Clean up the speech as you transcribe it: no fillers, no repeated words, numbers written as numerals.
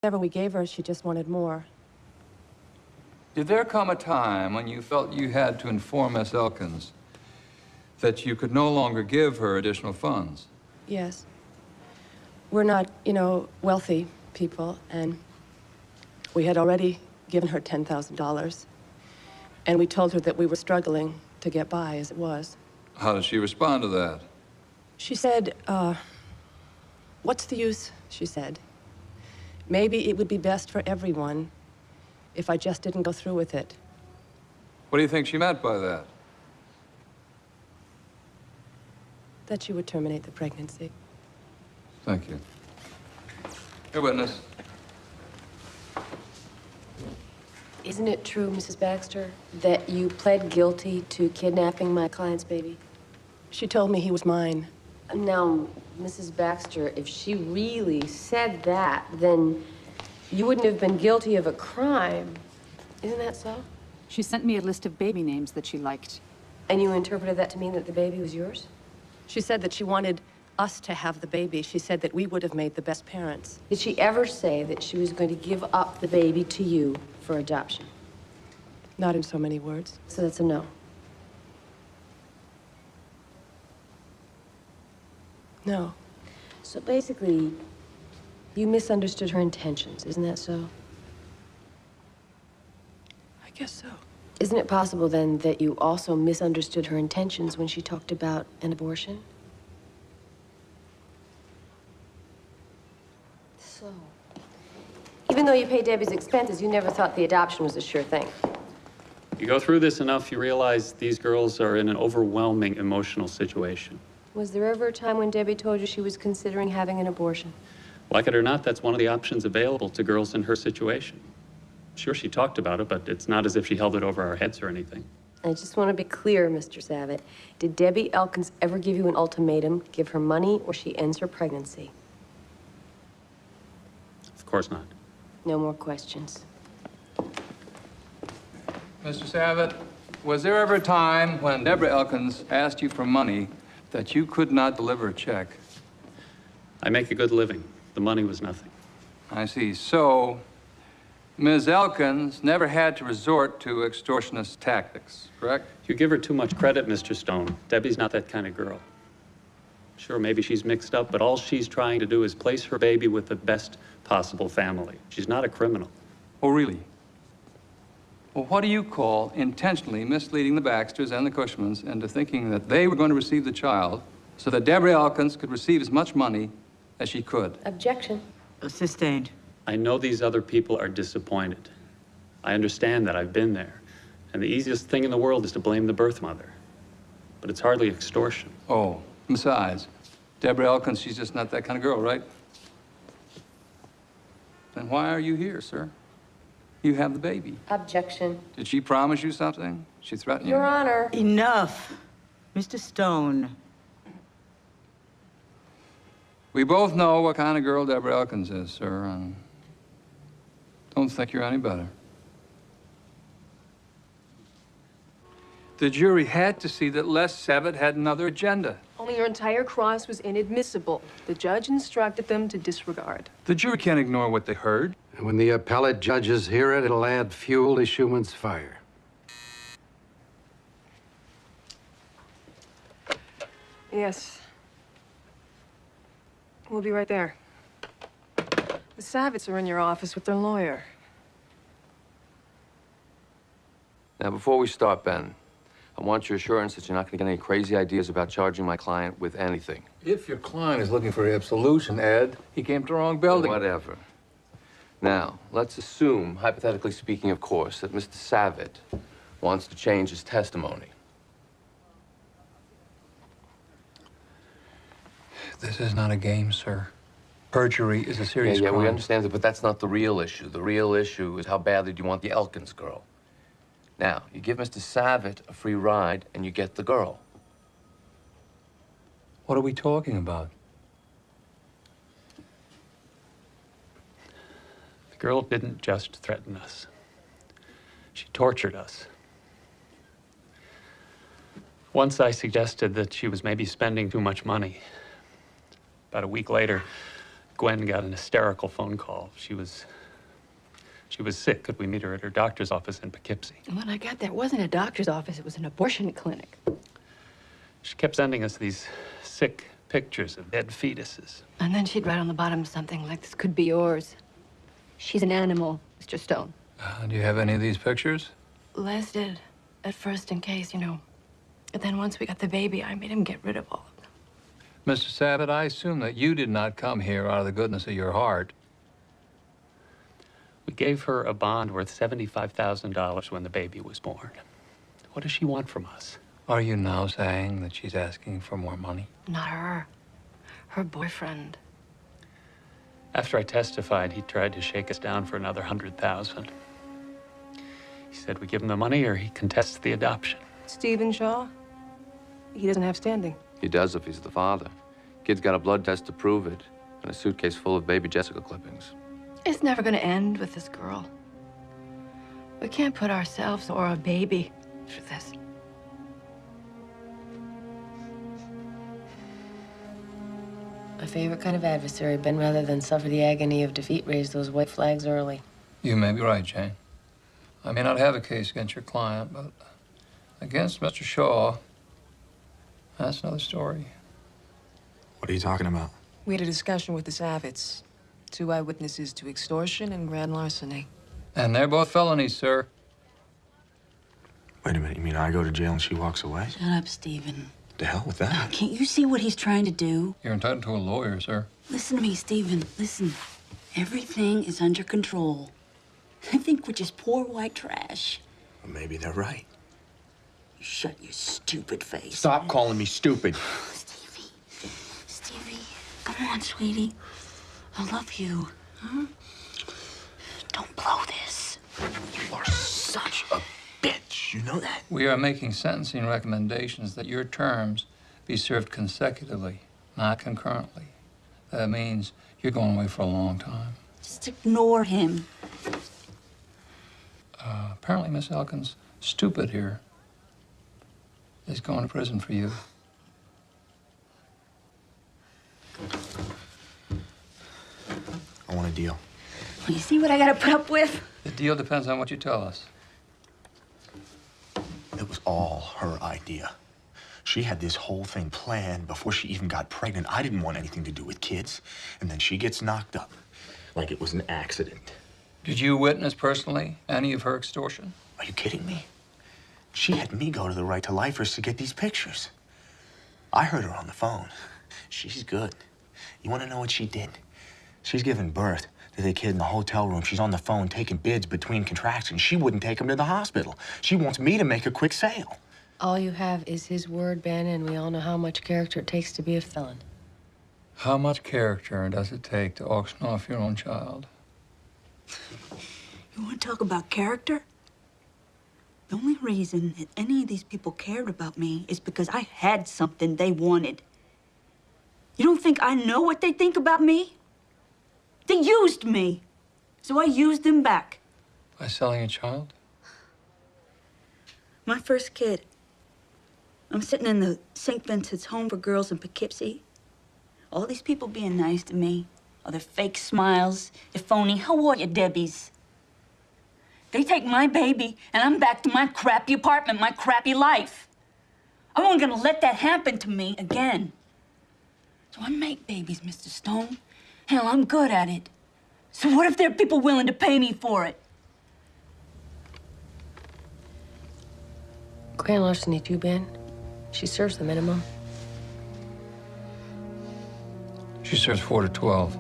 Whatever we gave her, she just wanted more. Did there come a time when you felt you had to inform Miss Elkins that you could no longer give her additional funds? Yes. We're not, wealthy people, and we had already given her $10,000. And we told her that we were struggling to get by as it was. How did she respond to that? She said, what's the use, she said. Maybe it would be best for everyone if I just didn't go through with it. What do you think she meant by that? That she would terminate the pregnancy. Thank you. Your witness. Isn't it true, Mrs. Baxter, that you pled guilty to kidnapping my client's baby? She told me he was mine. Now, Mrs. Baxter, if she really said that, then you wouldn't have been guilty of a crime. Isn't that so? She sent me a list of baby names that she liked. And you interpreted that to mean that the baby was yours? She said that she wanted us to have the baby. She said that we would have made the best parents. Did she ever say that she was going to give up the baby to you for adoption? Not in so many words. So that's a no. No. So basically, you misunderstood her intentions, isn't that so? I guess so. Isn't it possible, then, that you also misunderstood her intentions when she talked about an abortion? So, even though you paid Debbie's expenses, you never thought the adoption was a sure thing. You go through this enough, you realize these girls are in an overwhelming emotional situation. Was there ever a time when Debbie told you she was considering having an abortion? Like it or not, that's one of the options available to girls in her situation. Sure, she talked about it, but it's not as if she held it over our heads or anything. I just want to be clear, Mr. Savitt. Did Debbie Elkins ever give you an ultimatum, give her money, or she ends her pregnancy? Of course not. No more questions. Mr. Savitt, was there ever a time when Deborah Elkins asked you for money that you could not deliver a check? I make a good living. The money was nothing. I see. So, Ms. Elkins never had to resort to extortionist tactics, correct? You give her too much credit, Mr. Stone. Debbie's not that kind of girl. Sure, maybe she's mixed up, but all she's trying to do is place her baby with the best possible family. She's not a criminal. Oh, really? Well, what do you call intentionally misleading the Baxters and the Cushmans into thinking that they were going to receive the child so that Deborah Elkins could receive as much money as she could? Objection. Sustained. I know these other people are disappointed. I understand that. I've been there. And the easiest thing in the world is to blame the birth mother. But it's hardly extortion. Oh, besides, Deborah Elkins, she's just not that kind of girl, right? Then why are you here, sir? You have the baby. Objection. Did she promise you something? She threatened you? Your Honor. Enough. Mr. Stone. We both know what kind of girl Deborah Elkins is, sir, and don't think you're any better. The jury had to see that Les Savitt had another agenda. Only your entire cross was inadmissible. The judge instructed them to disregard. The jury can't ignore what they heard. And when the appellate judges hear it, it'll add fuel to Schumann's fire. Yes. We'll be right there. The Savitts are in your office with their lawyer. Now, before we start, Ben, I want your assurance that you're not going to get any crazy ideas about charging my client with anything. If your client is looking for absolution, Ed, he came to the wrong building. Whatever. Now, let's assume, hypothetically speaking, of course, that Mr. Savitt wants to change his testimony. This is not a game, sir. Perjury is a serious Yeah, crime. we understand that, but that's not the real issue. The real issue is how badly do you want the Elkins girl? Now, you give Mr. Savitt a free ride, and you get the girl. What are we talking about? The girl didn't just threaten us. She tortured us. Once I suggested that she was maybe spending too much money. About a week later, Gwen got an hysterical phone call. She was sick. Could we meet her at her doctor's office in Poughkeepsie? When I got there, it wasn't a doctor's office, it was an abortion clinic. She kept sending us these sick pictures of dead fetuses. And then she'd write on the bottom something like, "This could be yours." She's an animal, Mr. Stone. Do you have any of these pictures? Les did, at first in case, you know. But then once we got the baby, I made him get rid of all of them. Mr. Sabat, I assume that you did not come here out of the goodness of your heart. We gave her a bond worth $75,000 when the baby was born. What does she want from us? Are you now saying that she's asking for more money? Not her. Her boyfriend. After I testified, he tried to shake us down for another $100,000. He said we give him the money or he contests the adoption. Stephen Shaw? He doesn't have standing. He does if he's the father. Kid's got a blood test to prove it, and a suitcase full of baby Jessica clippings. It's never gonna end with this girl. We can't put ourselves or our baby through this. My favorite kind of adversary, Ben, rather than suffer the agony of defeat, raise those white flags early. You may be right, Jane. I may not have a case against your client, but against Mr. Shaw, that's another story. What are you talking about? We had a discussion with the Savits. 2 eyewitnesses to extortion and grand larceny. And they're both felonies, sir. Wait a minute, you mean I go to jail and she walks away? Shut up, Stephen. The hell with that? Can't you see what he's trying to do? You're entitled to a lawyer, sir. Listen to me, Stephen. Listen. Everything is under control. I think we're just poor white trash. Well, maybe they're right. You shut your stupid face. Stop calling me stupid. Stevie, come on, sweetie. I love you. Huh? Don't blow this. You are such a bitch. You know that? We are making sentencing recommendations that your terms be served consecutively, not concurrently. That means you're going away for a long time. Just ignore him. Apparently, Miss Elkins, stupid here, is going to prison for you. I want a deal. Well, you see what I gotta put up with? The deal depends on what you tell us. It was all her idea. She had this whole thing planned before she even got pregnant. I didn't want anything to do with kids. And then she gets knocked up like it was an accident. Did you witness personally any of her extortion? Are you kidding me? She had me go to the Right to Lifers to get these pictures. I heard her on the phone. She's good. You want to know what she did? She's giving birth to the kid in the hotel room. She's on the phone taking bids between contractions. She wouldn't take him to the hospital. She wants me to make a quick sale. All you have is his word, Ben, and we all know how much character it takes to be a felon. How much character does it take to auction off your own child? You want to talk about character? The only reason that any of these people cared about me is because I had something they wanted. You don't think I know what they think about me? They used me, so I used them back. By selling a child? My first kid. I'm sitting in the St. Vincent's Home for Girls in Poughkeepsie. All these people being nice to me. All their fake smiles, their phony, "How are you, Debbies?" They take my baby, and I'm back to my crappy apartment, my crappy life. I wasn't gonna let that happen to me again. So I make babies, Mr. Stone. Hell, I'm good at it. So what if there are people willing to pay me for it? Grand larceny too, Ben. She serves the minimum. She serves 4 to 12.